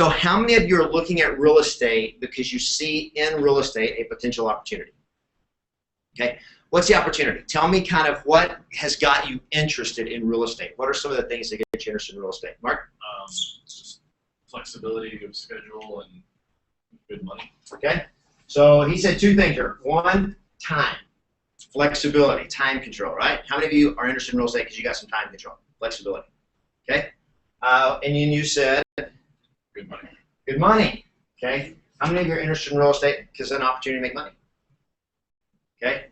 So how many of you are looking at real estate because you see in real estate a potential opportunity? Okay, what's the opportunity? Tell me kind of what has got you interested in real estate. What are some of the things that get you interested in real estate? Mark? Just flexibility, good schedule, and good money. Okay, so he said two things here. One, time. Flexibility, time control, right? How many of you are interested in real estate because you got some time control? Flexibility. Okay, and then you said? Good money. Good money. Okay, how many of you are interested in real estate because it's an opportunity to make money? Okay.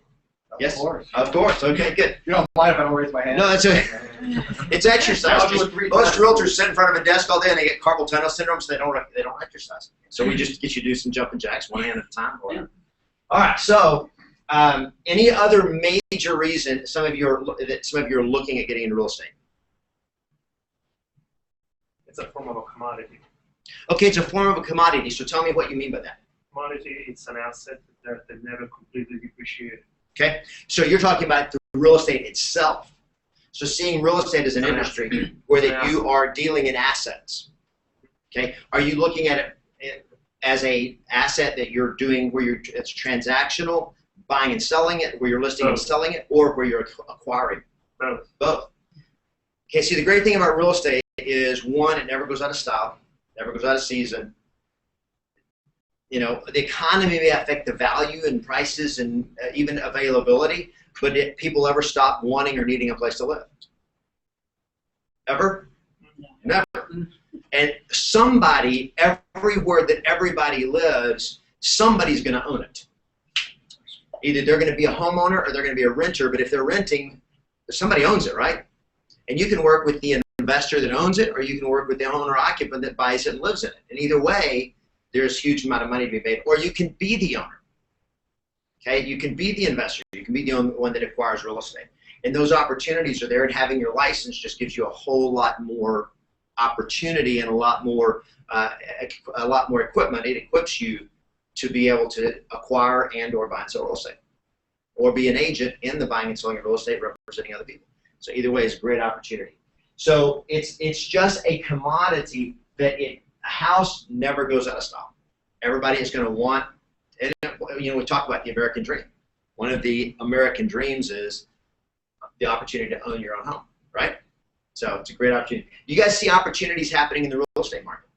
Yes? Of course. Of course. Okay, good. You don't mind if I don't raise my hand? No, that's okay. It's exercise. Most realtors sit in front of a desk all day and they get carpal tunnel syndrome, so they don't exercise. So we just get you to do some jumping jacks, one hand at a time. Or whatever. All right. So, any other major reason some of you are looking at getting into real estate? It's a form of a commodity. Okay, it's a form of a commodity. So tell me what you mean by that. Commodity, it's an asset that never completely depreciated. Okay, so you're talking about the real estate itself. So seeing real estate as an industry where that you are dealing in assets. Okay, are you looking at it as a asset that you're doing where it's transactional, buying and selling it, where you're listing and selling it, or where you're acquiring? Both. Both. Okay, see the great thing about real estate is one, it never goes out of style, never goes out of season. You know, the economy may affect the value and prices and even availability, but did people ever stop wanting or needing a place to live? Ever? Never. And somebody, everywhere that everybody lives, somebody's going to own it. Either they're going to be a homeowner or they're going to be a renter, but if they're renting, somebody owns it, right? And you can work with the investor that owns it, or you can work with the owner-occupant that buys it and lives in it. And either way, there's a huge amount of money to be made. Or you can be the owner. Okay, you can be the investor. You can be the one that acquires real estate. And those opportunities are there, and having your license just gives you a whole lot more opportunity and a lot more equipment. It equips you to be able to acquire and or buy and sell real estate, or be an agent in the buying and selling of real estate representing other people. So either way is a great opportunity. So it's just a commodity that a house never goes out of style. Everybody is going to want, and you know, we talk about the American dream. One of the American dreams is the opportunity to own your own home, right? So it's a great opportunity. You guys see opportunities happening in the real estate market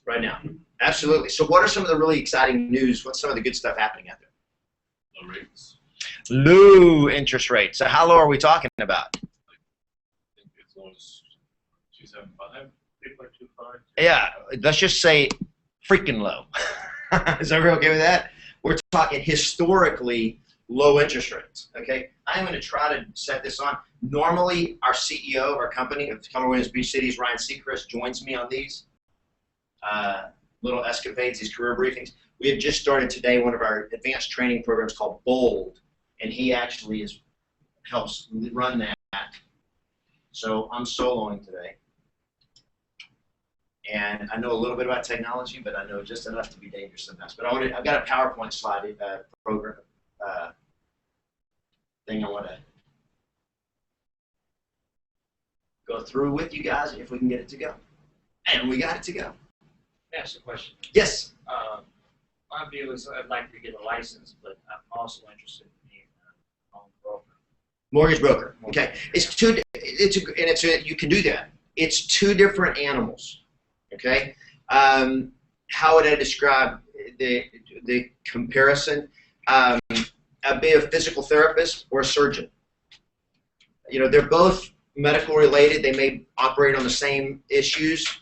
right now? Absolutely. So what are some of the really exciting news? What's some of the good stuff happening out there? Low rates. Low interest rates. So how low are we talking about? I think as low as 2.75. 3.25. Yeah, let's just say freaking low. Is everyone okay with that? We're talking historically low interest rates, okay? I'm going to try to set this on. Normally, our CEO of our company, of Keller Williams Beach Cities, Ryan Seacrest, joins me on these little escapades, these career briefings. We have just started today one of our advanced training programs called BOLD, and he actually helps run that. So I'm soloing today. And I know a little bit about technology, but I know just enough to be dangerous sometimes. But I've got a PowerPoint slide program thing I want to go through with you guys if we can get it to go. And we got it to go. Ask a question. Yes. My view is I'd like to get a license, but I'm also interested in being a home broker. Mortgage broker. Okay. You can do that. It's two different animals. Okay. How would I describe the comparison? Be a physical therapist or a surgeon. You know, they're both medical related. They may operate on the same issues.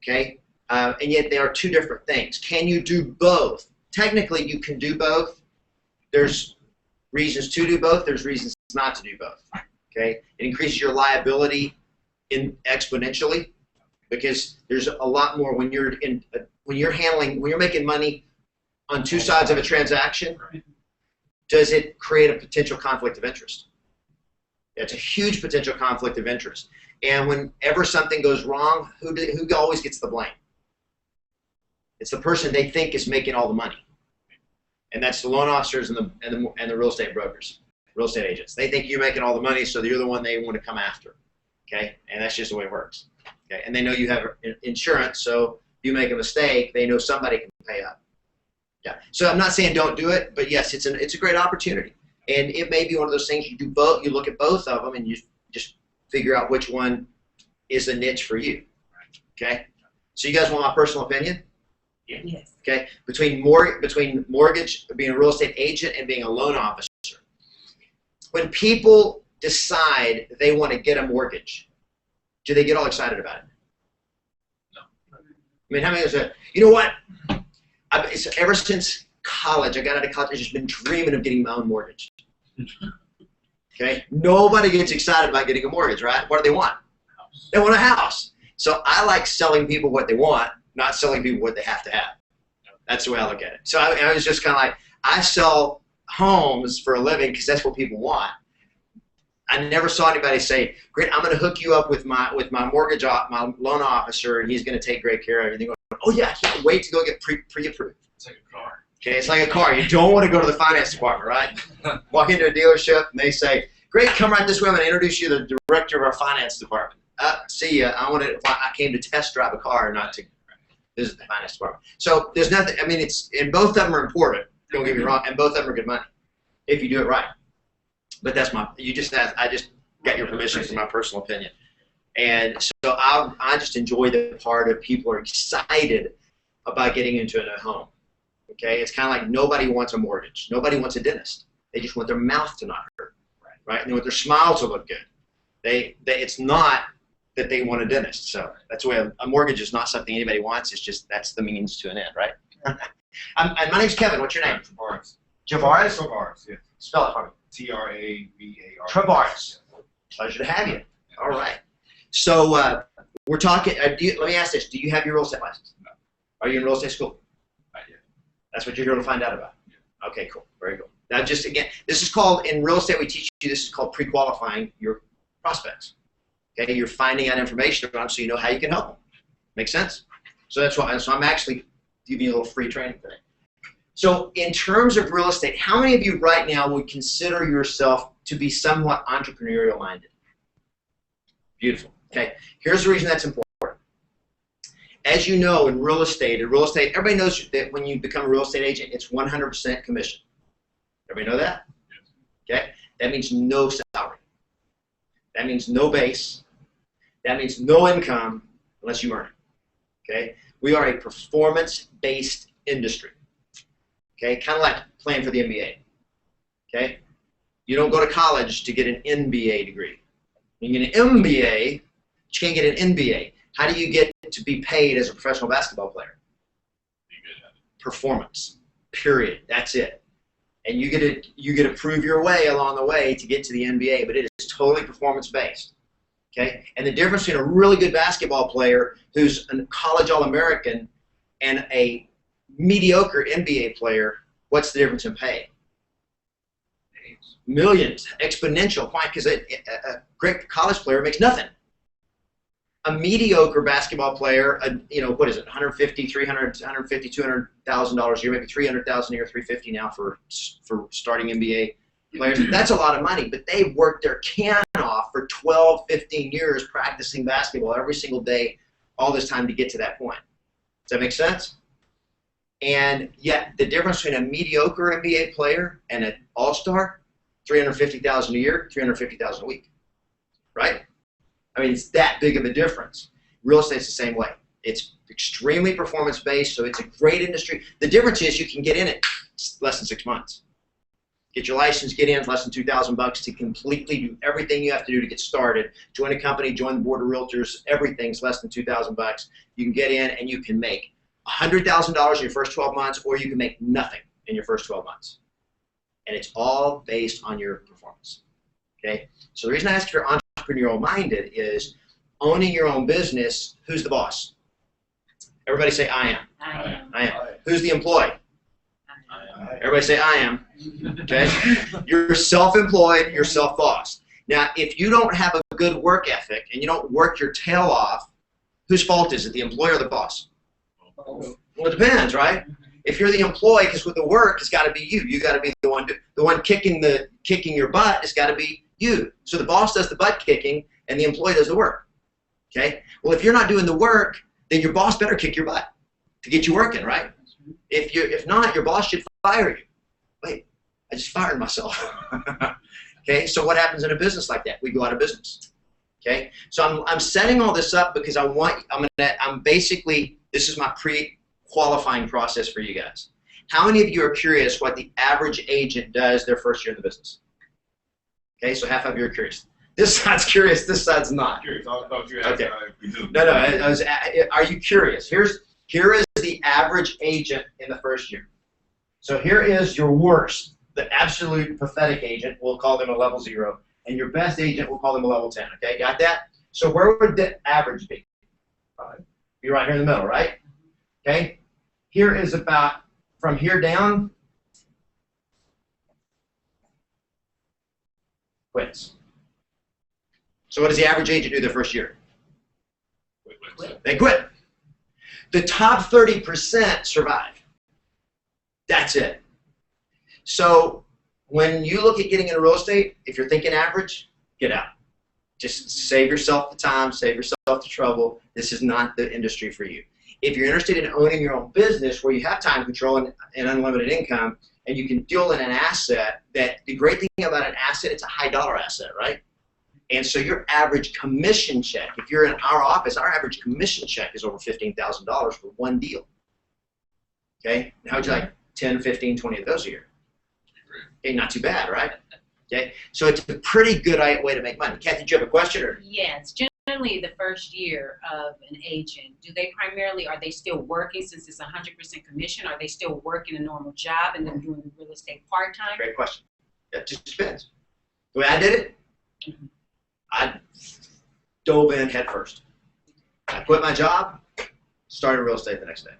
Okay. And yet they are two different things. Can you do both? Technically, you can do both. There's reasons to do both. There's reasons not to do both. Okay. It increases your liability exponentially, because there's a lot more when you're making money on two sides of a transaction. Does it create a potential conflict of interest? It's a huge potential conflict of interest. And whenever something goes wrong, who always gets the blame? It's the person they think is making all the money, and that's the loan officers and the real estate brokers, real estate agents. They think you're making all the money, so you're the one they want to come after. Okay, and that's just the way it works. Okay, and they know you have insurance, so you make a mistake, they know somebody can pay up. Yeah. So I'm not saying don't do it, but yes, it's a great opportunity. And it may be one of those things you do both. You look at both of them and you just figure out which one is a niche for you. Okay. So you guys want my personal opinion? Yes. Okay. Between mortgage, being a real estate agent, and being a loan officer. When people decide they want to get a mortgage, do they get all excited about it? No. I mean, how many of us say, you know what? Ever since college, I got out of college, I've just been dreaming of getting my own mortgage. Okay? Nobody gets excited about getting a mortgage, right? What do they want? They want a house. So I like selling people what they want, not selling people what they have to have. That's the way I look at it. So I was just kind of like, I sell homes for a living because that's what people want. I never saw anybody say, "Great, I'm going to hook you up with my mortgage, my loan officer, and he's going to take great care of everything." Oh yeah, I can't wait to go get pre-approved. It's like a car. Okay, it's like a car. You don't want to go to the finance department, right? Walk into a dealership and they say, "Great, come right this way. I'm going to introduce you to the director of our finance department." See ya. I came to test drive a car, not to visit the finance department. So there's nothing. I mean, and both of them are important. Don't get me wrong, and both of them are good money if you do it right. But that's I just got your permission for my personal opinion. And so I just enjoy the part of people are excited about getting into a new home. Okay, it's kind of like nobody wants a mortgage. Nobody wants a dentist. They just want their mouth to not hurt, right? And they want their smile to look good. It's not that they want a dentist. So that's the way a mortgage is not something anybody wants. It's just that's the means to an end, right? And my name's Kevin. What's your name? Travares. Javaris? Travares, yeah. Spell it for me. Travars. Travares. Pleasure to have you. All right. So we're talking. Let me ask this: do you have your real estate license? No. Are you in real estate school? Not yet. That's what you're here to find out about. Yeah. Okay, cool. Very cool. Now, just again, this is called in real estate. We teach you this is called pre-qualifying your prospects. Okay, you're finding out information about them so you know how you can help them. Make sense? So that's why. So I'm actually giving you a little free training today. So in terms of real estate, how many of you right now would consider yourself to be somewhat entrepreneurial minded? Beautiful. Okay. Here's the reason that's important. As you know, in real estate, everybody knows that when you become a real estate agent, it's 100% commission. Everybody know that? Okay. That means no salary. That means no base. That means no income unless you earn it. Okay. We are a performance-based industry. Okay, kind of like playing for the NBA. Okay, you don't go to college to get an NBA degree. You get an MBA, you can't get an NBA. How do you get to be paid as a professional basketball player? Be good at it. Performance. Period. That's it. And you get to prove your way along the way to get to the NBA, but it is totally performance-based. Okay, and the difference between a really good basketball player who's a college All-American and a mediocre NBA player, what's the difference in pay? Millions, exponential. Why? Because a great college player makes nothing. A mediocre basketball player, what is it? $150,000, $300,000, $150,000, $200,000 a year, maybe $300,000 a year, $350,000 now for starting NBA players. That's a lot of money, but they've worked their can off for 12, 15 years practicing basketball every single day, all this time to get to that point. Does that make sense? And yet, the difference between a mediocre NBA player and an all-star, $350,000 a year, $350,000 a week, right? I mean, it's that big of a difference. Real estate's the same way. It's extremely performance-based, so it's a great industry. The difference is you can get in it less than 6 months. Get your license, get in less than $2,000 to completely do everything you have to do to get started. Join a company, join the board of realtors. Everything's less than $2,000. You can get in and you can make $100,000 in your first 12 months, or you can make nothing in your first 12 months. And it's all based on your performance. Okay? So the reason I ask if you're entrepreneurial minded is owning your own business, who's the boss? Everybody say, I am. I am. Who's the employee? Everybody say, I am. Okay? You're self-employed, you're self-bossed. Now, if you don't have a good work ethic and you don't work your tail off, whose fault is it, the employer or the boss? Well, it depends, right? If you're the employee, because with the work, it's got to be you. You got to be the one kicking your butt. It's got to be you. So the boss does the butt kicking, and the employee does the work. Okay. Well, if you're not doing the work, then your boss better kick your butt. to get you working, right? If not, your boss should fire you. Wait, I just fired myself. Okay, so what happens in a business like that? We go out of business. Okay, so I'm setting all this up because I'm basically, this is my pre-qualifying process for you guys. How many of you are curious what the average agent does their first year in the business? Okay, so half of you are curious. This side's curious, this side's not. Curious, I thought you asked Okay. if we knew. No, are you curious? Here is the average agent in the first year. So here is your worst, the absolute pathetic agent, we'll call them a level 0, and your best agent, we'll call them a level 10, okay, got that? So where would the average be? Be right here in the middle, right? Okay, here is about, from here down, quits. So what does the average agent do their first year? They quit. The top 30% survive. That's it. So when you look at getting into real estate, if you're thinking average, get out. Just save yourself the time, save yourself the trouble. This is not the industry for you. If you're interested in owning your own business where you have time control and unlimited income, and you can deal in an asset, that the great thing about an asset, it's a high dollar asset, right? And so your average commission check, if you're in our office, our average commission check is over $15,000 for one deal. Okay, how would you like 10, 15, 20 of those a year? Okay, not too bad, right? Okay, so it's a pretty good way to make money. Kathy, did you have a question? Or? Yes, generally the first year of an agent, are they still working since it's 100% commission? Are they still working a normal job and then doing the real estate part-time? Great question. That just depends. The way I did it, I dove in head first. I quit my job, started real estate the next day.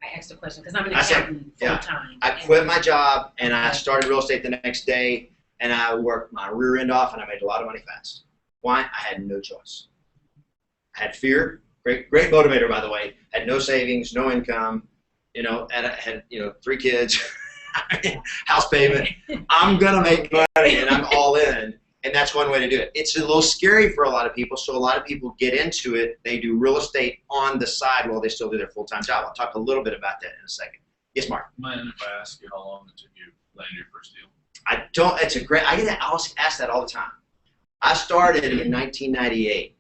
I asked the question because I'm an I said, accountant yeah. full-time. I quit my job and I started real estate the next day, and I worked my rear end off and I made a lot of money fast. Why? I had no choice. I had fear. Great motivator, by the way. Had no savings, no income, and I had 3 kids, house payment. I'm gonna make money and I'm all in. And that's one way to do it. It's a little scary for a lot of people, so a lot of people get into it. They do real estate on the side while they still do their full-time job. I'll talk a little bit about that in a second. Yes, Mark? Mind if I ask you how long it took you to land your first deal? I get asked that all the time. I started in 1998,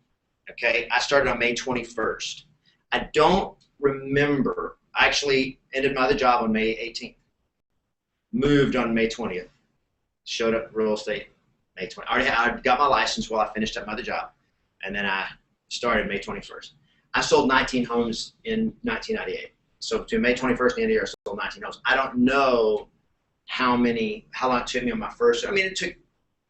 okay? I started on May 21st. I don't remember. I actually ended my other job on May 18th. Moved on May 20th. Showed up real estate May 20th. I got my license while I finished up my other job, and then I started May 21st. I sold 19 homes in 1998. So between May 21st and the end of the year, I sold 19 homes. I don't know how long it took me on my first. I mean, it took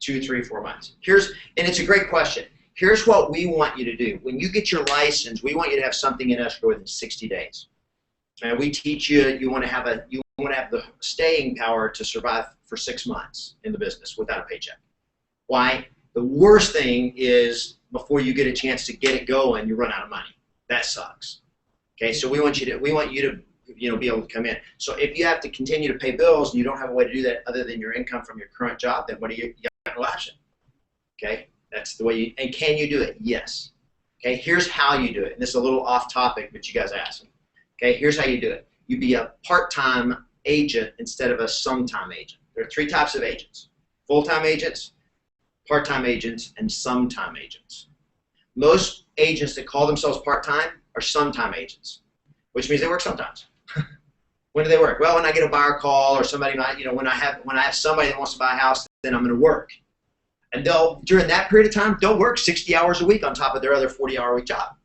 2, 3, 4 months. And it's a great question. Here's what we want you to do. When you get your license, we want you to have something in escrow within 60 days. And we teach you want to have the staying power to survive for 6 months in the business without a paycheck. Why? The worst thing is before you get a chance to get it going, you run out of money. That sucks. Okay, so we want you to be able to come in. So if you have to continue to pay bills and you don't have a way to do that other than your income from your current job, then you got no option. Okay, that's the way and can you do it? Yes. Okay, here's how you do it. And this is a little off topic, but you guys asked me. Okay, here's how you do it. You be a part-time agent instead of a sometime agent. There are 3 types of agents: full-time agents, part-time agents, and sometime agents. Most agents that call themselves part-time are sometime agents, which means they work sometimes. When do they work? Well, when I get a buyer call or somebody might, when I have somebody that wants to buy a house, then I'm going to work. And during that period of time, they'll work 60 hours a week on top of their other 40-hour-a-week job.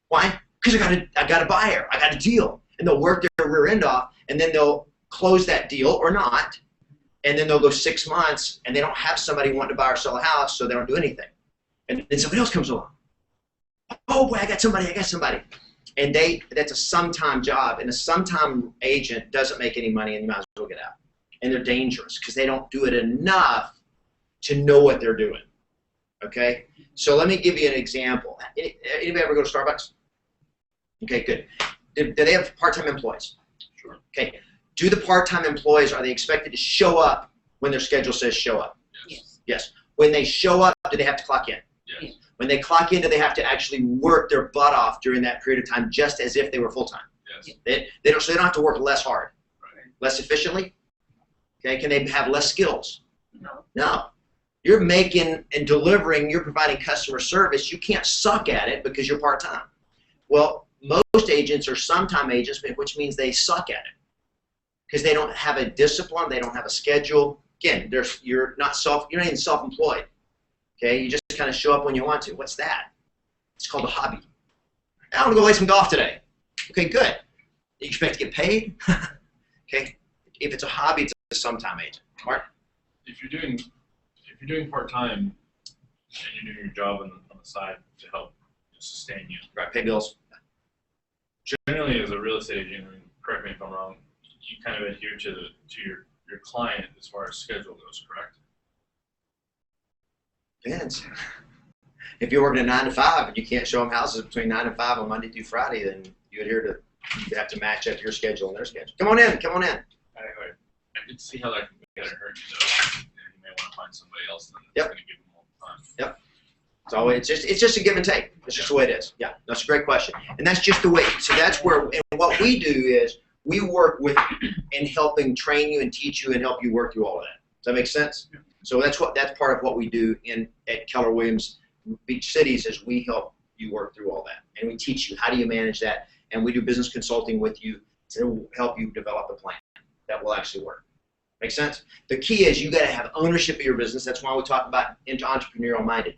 Why? Because I got a buyer, I got a deal, and they'll work their rear end off, and then they'll close that deal or not. And then they'll go 6 months, and they don't have somebody wanting to buy or sell a house, so they don't do anything. And then somebody else comes along. Oh boy, I got somebody. And that's a sometime job, and a sometime agent doesn't make any money, and you might as well get out. And they're dangerous because they don't do it enough to know what they're doing. Okay? So let me give you an example. Anybody ever go to Starbucks? Okay, good. Do they have part-time employees? Sure. Okay. Do the part-time employees, are they expected to show up when their schedule says show up? Yes. Yes. When they show up, do they have to clock in? Yes. When they clock in, do they have to actually work their butt off during that period of time just as if they were full-time? Yes. They don't have to work less hard, Right. less efficiently. Okay, can they have less skills? No. No. You're making and delivering, you're providing customer service. You can't suck at it because you're part-time. Well, most agents are sometime agents, which means they suck at it because they don't have a discipline, they don't have a schedule. Again, you're not even self-employed. Okay, you just kind of show up when you want to. What's that? It's called a hobby. I want to go play some golf today. Okay, good. You expect to get paid? Okay, if it's a hobby, it's a sometime agent. Mark? If you're doing part-time and you're doing your job on the side to help sustain you, Right, pay bills. generally as a real estate agent, I mean, correct me if I'm wrong, you kind of adhere to your client as far as schedule goes, correct? Depends. If you're working a 9 to 5 and you can't show them houses between 9 and 5 on Monday through Friday, then you have to match up your schedule and their schedule. Come on in. I could see how that can hurt you though. You may want to find somebody else that's Yep. going to give them all the time. So it's just a give and take. It's just the way it is. Yeah, that's a great question. And that's just the way. So that's where, and what we do is we work with in helping train you and teach you and help you work through all of that. Does that make sense? So that's part of what we do at Keller Williams Beach Cities is we help you work through all that. And we teach you how do you manage that. And we do business consulting with you to help you develop a plan that will actually work. Make sense? The key is you got to have ownership of your business. That's why we talk about entrepreneurial minded.